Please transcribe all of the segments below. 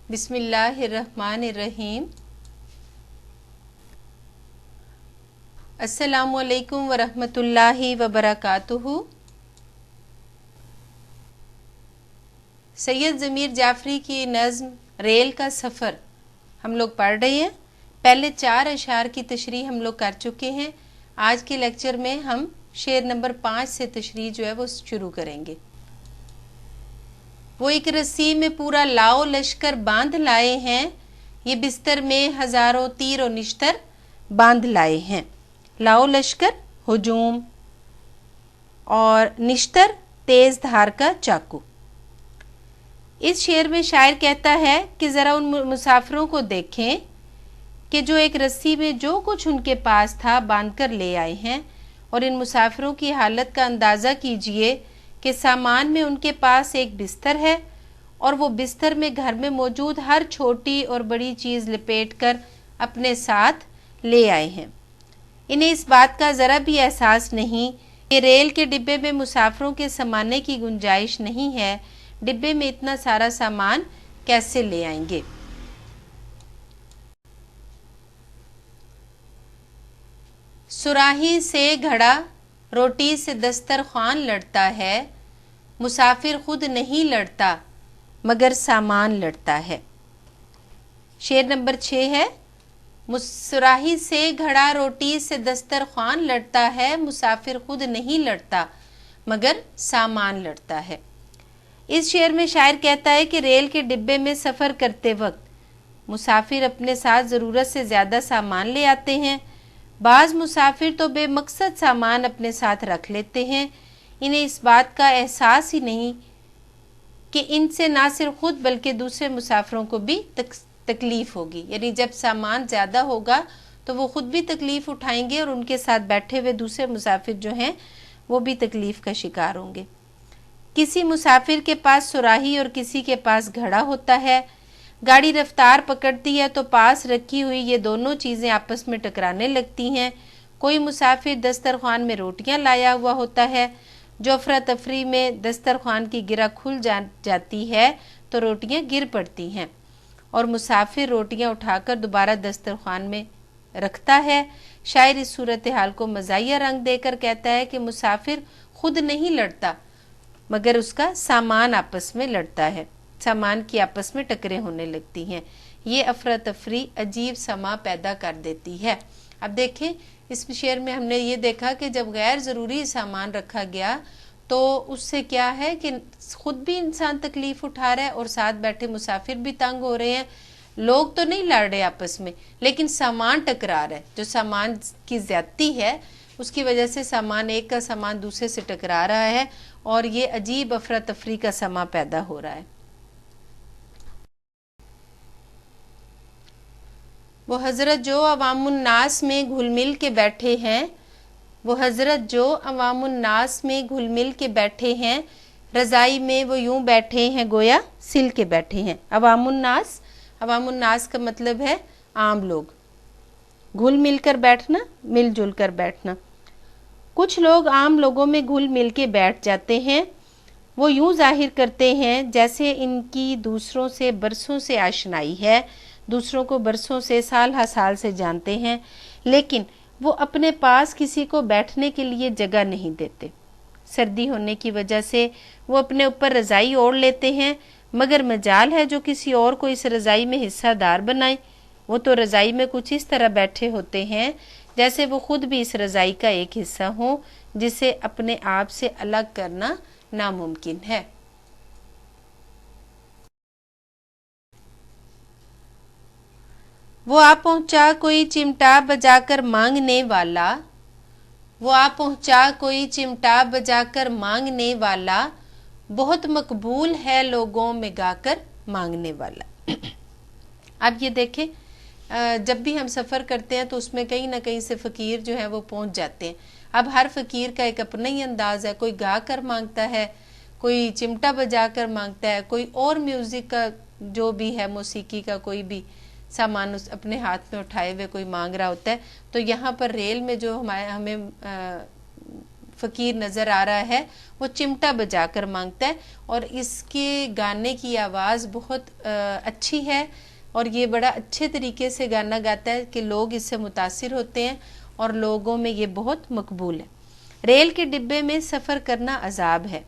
بسم اللہ الرحمن الرحیم۔ السلام علیکم ورحمۃ اللہ وبرکاتہ۔ سید ضمیر جعفری کی نظم ریل کا سفر ہم لوگ پڑھ رہے ہیں۔ پہلے 4 اشعار کی تشریح ہم لوگ کر چکے ہیں۔ آج کے لیکچر میں ہم شعر نمبر 5 سے تشریح جو ہے وہ شروع کریں گے۔ وہ ایک رسی میں پورا لاؤ لشکر باندھ لائے ہیں، یہ بستر میں ہزاروں تیر و نشتر باندھ لائے ہیں۔ لاؤ لشکر ہجوم اور نشتر تیز دھار کا چاقو۔ اس شعر میں شاعر کہتا ہے کہ ذرا ان مسافروں کو دیکھیں کہ جو ایک رسی میں جو کچھ ان کے پاس تھا باندھ کر لے آئے ہیں، اور ان مسافروں کی حالت کا اندازہ کیجئے کہ سامان میں ان کے پاس ایک بستر ہے، اور وہ بستر میں گھر میں موجود ہر چھوٹی اور بڑی چیز لپیٹ کر اپنے ساتھ لے آئے ہیں۔ انہیں اس بات کا ذرا بھی احساس نہیں کہ ریل کے ڈبے میں مسافروں کے سمانے کی گنجائش نہیں ہے، ڈبے میں اتنا سارا سامان کیسے لے آئیں گے۔ صراحی سے گھڑا روٹی سے دسترخوان لڑتا ہے، مسافر خود نہیں لڑتا مگر سامان لڑتا ہے۔ شعر نمبر 6 ہے، صراحی سے گھڑا روٹی سے دسترخوان لڑتا ہے، مسافر خود نہیں لڑتا مگر سامان لڑتا ہے۔ اس شعر میں شاعر کہتا ہے کہ ریل کے ڈبے میں سفر کرتے وقت مسافر اپنے ساتھ ضرورت سے زیادہ سامان لے آتے ہیں۔ بعض مسافر تو بے مقصد سامان اپنے ساتھ رکھ لیتے ہیں، انہیں اس بات کا احساس ہی نہیں کہ ان سے نہ صرف خود بلکہ دوسرے مسافروں کو بھی تکلیف ہوگی۔ یعنی جب سامان زیادہ ہوگا تو وہ خود بھی تکلیف اٹھائیں گے، اور ان کے ساتھ بیٹھے ہوئے دوسرے مسافر جو ہیں وہ بھی تکلیف کا شکار ہوں گے۔ کسی مسافر کے پاس صراحی اور کسی کے پاس گھڑا ہوتا ہے۔ گاڑی رفتار پکڑتی ہے تو پاس رکھی ہوئی یہ دونوں چیزیں آپس میں ٹکرانے لگتی ہیں۔ کوئی مسافر دسترخوان میں روٹیاں لایا ہوا ہوتا ہے، جو افراتفری میں دسترخوان کی گرہ کھل جاتی ہے تو روٹیاں گر پڑتی ہیں، اور مسافر روٹیاں اٹھا کر دوبارہ دسترخوان میں رکھتا ہے۔ شاعر اس صورتحال کو مزاحیہ رنگ دے کر کہتا ہے کہ مسافر خود نہیں لڑتا مگر اس کا سامان آپس میں لڑتا ہے، سامان کی آپس میں ٹکریں ہونے لگتی ہیں۔ یہ افراتفری عجیب سما پیدا کر دیتی ہے۔ اب دیکھیں اس شعر میں ہم نے یہ دیکھا کہ جب غیر ضروری سامان رکھا گیا تو اس سے کیا ہے کہ خود بھی انسان تکلیف اٹھا رہا ہے اور ساتھ بیٹھے مسافر بھی تنگ ہو رہے ہیں۔ لوگ تو نہیں لڑ رہے آپس میں، لیکن سامان ٹکرا رہا ہے۔ جو سامان کی زیادتی ہے اس کی وجہ سے سامان ایک کا سامان دوسرے سے ٹکرا رہا ہے، اور یہ عجیب افراتفری کا سما پیدا ہو رہا ہے۔ وہ حضرت جو عوام الناس میں گھل مل کے بیٹھے ہیں، وہ حضرت جو عوام الناس میں گھل مل کے بیٹھے ہیں، رضائی میں وہ یوں بیٹھے ہیں گویا سل کے بیٹھے ہیں۔ عوام الناس کا مطلب ہے عام لوگ، گھل مل کر بیٹھنا، مل جل کر بیٹھنا۔ کچھ لوگ عام لوگوں میں گھل مل کے بیٹھ جاتے ہیں، وہ یوں ظاہر کرتے ہیں جیسے ان کی دوسروں سے برسوں سے آشنائی ہے، دوسروں کو برسوں سے سال ہا سال سے جانتے ہیں، لیکن وہ اپنے پاس کسی کو بیٹھنے کے لیے جگہ نہیں دیتے۔ سردی ہونے کی وجہ سے وہ اپنے اوپر رضائی اوڑھ لیتے ہیں، مگر مجال ہے جو کسی اور کو اس رضائی میں حصہ دار بنائیں۔ وہ تو رضائی میں کچھ اس طرح بیٹھے ہوتے ہیں جیسے وہ خود بھی اس رضائی کا ایک حصہ ہوں، جسے اپنے آپ سے الگ کرنا ناممکن ہے۔ وہ آ پہنچا کوئی چمٹا بجا کر مانگنے والا، وہ آ پہنچا کوئی چمٹا بجا کر مانگنے والا، بہت مقبول ہے لوگوں میں گا کر مانگنے والا۔ اب یہ دیکھیں جب بھی ہم سفر کرتے ہیں تو اس میں کہیں نہ کہیں سے فقیر جو ہے وہ پہنچ جاتے ہیں۔ اب ہر فقیر کا ایک اپنا ہی انداز ہے، کوئی گا کر مانگتا ہے، کوئی چمٹا بجا کر مانگتا ہے، کوئی اور میوزک کا جو بھی ہے، موسیقی کا کوئی بھی سامان اپنے ہاتھ میں اٹھائے ہوئے کوئی مانگ رہا ہوتا ہے۔ تو یہاں پر ریل میں جو ہمیں فقیر نظر آ رہا ہے وہ چمٹا بجا کر مانگتا ہے، اور اس کے گانے کی آواز بہت اچھی ہے اور یہ بڑا اچھے طریقے سے گانا گاتا ہے کہ لوگ اس سے متاثر ہوتے ہیں اور لوگوں میں یہ بہت مقبول ہے۔ ریل کے ڈبے میں سفر کرنا عذاب ہے۔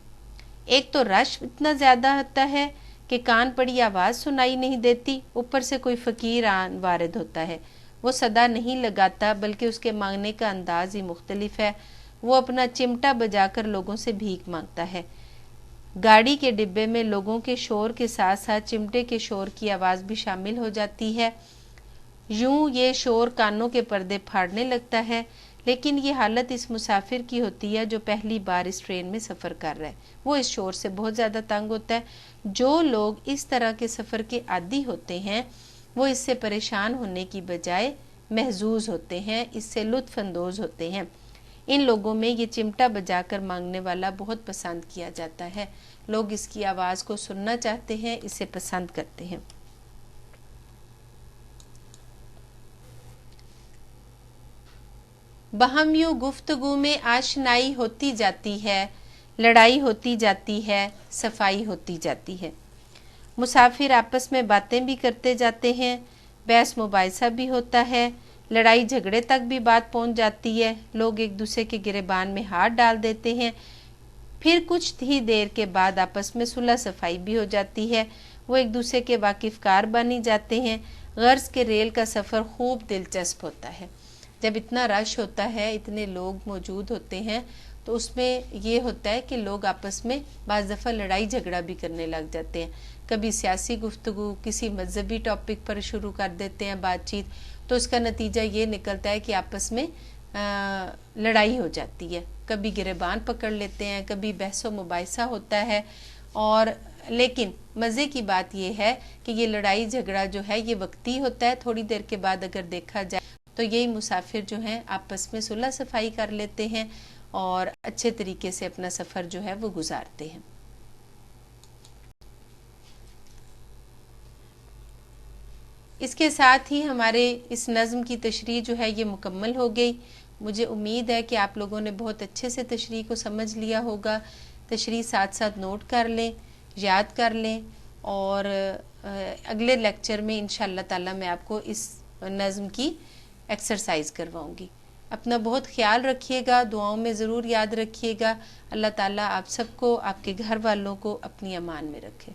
ایک تو رش اتنا زیادہ ہوتا ہے کہ کان پڑی آواز سنائی نہیں دیتی، اوپر سے کوئی فقیر وارد ہوتا ہے، وہ صدا نہیں لگاتا بلکہ اس کے مانگنے کا انداز ہی مختلف ہے، وہ اپنا چمٹا بجا کر لوگوں سے بھیک مانگتا ہے۔ گاڑی کے ڈبے میں لوگوں کے شور کے ساتھ ساتھ چمٹے کے شور کی آواز بھی شامل ہو جاتی ہے، یوں یہ شور کانوں کے پردے پھاڑنے لگتا ہے، لیکن یہ حالت اس مسافر کی ہوتی ہے جو پہلی بار اس ٹرین میں سفر کر رہا ہے، وہ اس شور سے بہت زیادہ تنگ ہوتا ہے۔ جو لوگ اس طرح کے سفر کے عادی ہوتے ہیں وہ اس سے پریشان ہونے کی بجائے محظوظ ہوتے ہیں، اس سے لطف اندوز ہوتے ہیں۔ ان لوگوں میں یہ چمٹا بجا کر مانگنے والا بہت پسند کیا جاتا ہے، لوگ اس کی آواز کو سننا چاہتے ہیں، اسے پسند کرتے ہیں۔ باہم یوں گفتگو میں آشنائی ہوتی جاتی ہے، لڑائی ہوتی جاتی ہے، صفائی ہوتی جاتی ہے۔ مسافر آپس میں باتیں بھی کرتے جاتے ہیں، بحث مباحثہ بھی ہوتا ہے، لڑائی جھگڑے تک بھی بات پہنچ جاتی ہے، لوگ ایک دوسرے کے گریبان میں ہاتھ ڈال دیتے ہیں، پھر کچھ ہی دیر کے بعد آپس میں صلح صفائی بھی ہو جاتی ہے، وہ ایک دوسرے کے واقف کار بنی جاتے ہیں۔ غرض کے ریل کا سفر خوب دلچسپ ہوتا ہے۔ جب اتنا رش ہوتا ہے، اتنے لوگ موجود ہوتے ہیں تو اس میں یہ ہوتا ہے کہ لوگ آپس میں بعض دفعہ لڑائی جھگڑا بھی کرنے لگ جاتے ہیں، کبھی سیاسی گفتگو، کسی مذہبی ٹاپک پر شروع کر دیتے ہیں بات چیت، تو اس کا نتیجہ یہ نکلتا ہے کہ آپس میں لڑائی ہو جاتی ہے، کبھی گریبان پکڑ لیتے ہیں، کبھی بحث و مباحثہ ہوتا ہے، اور لیکن مزے کی بات یہ ہے کہ یہ لڑائی جھگڑا جو ہے یہ وقتی ہوتا ہے، تھوڑی دیر کے بعد اگر دیکھا جائے تو یہی مسافر جو ہیں آپس میں صلح صفائی کر لیتے ہیں اور اچھے طریقے سے اپنا سفر جو ہے وہ گزارتے ہیں۔ اس کے ساتھ ہی ہمارے اس نظم کی تشریح جو ہے یہ مکمل ہو گئی۔ مجھے امید ہے کہ آپ لوگوں نے بہت اچھے سے تشریح کو سمجھ لیا ہوگا۔ تشریح ساتھ ساتھ نوٹ کر لیں، یاد کر لیں، اور اگلے لیکچر میں انشاءاللہ تعالی میں آپ کو اس نظم کی ایکسرسائز کرواؤں گی۔ اپنا بہت خیال رکھیے گا، دعاؤں میں ضرور یاد رکھیے گا۔ اللہ تعالیٰ آپ سب کو، آپ کے گھر والوں کو اپنی امان میں رکھے۔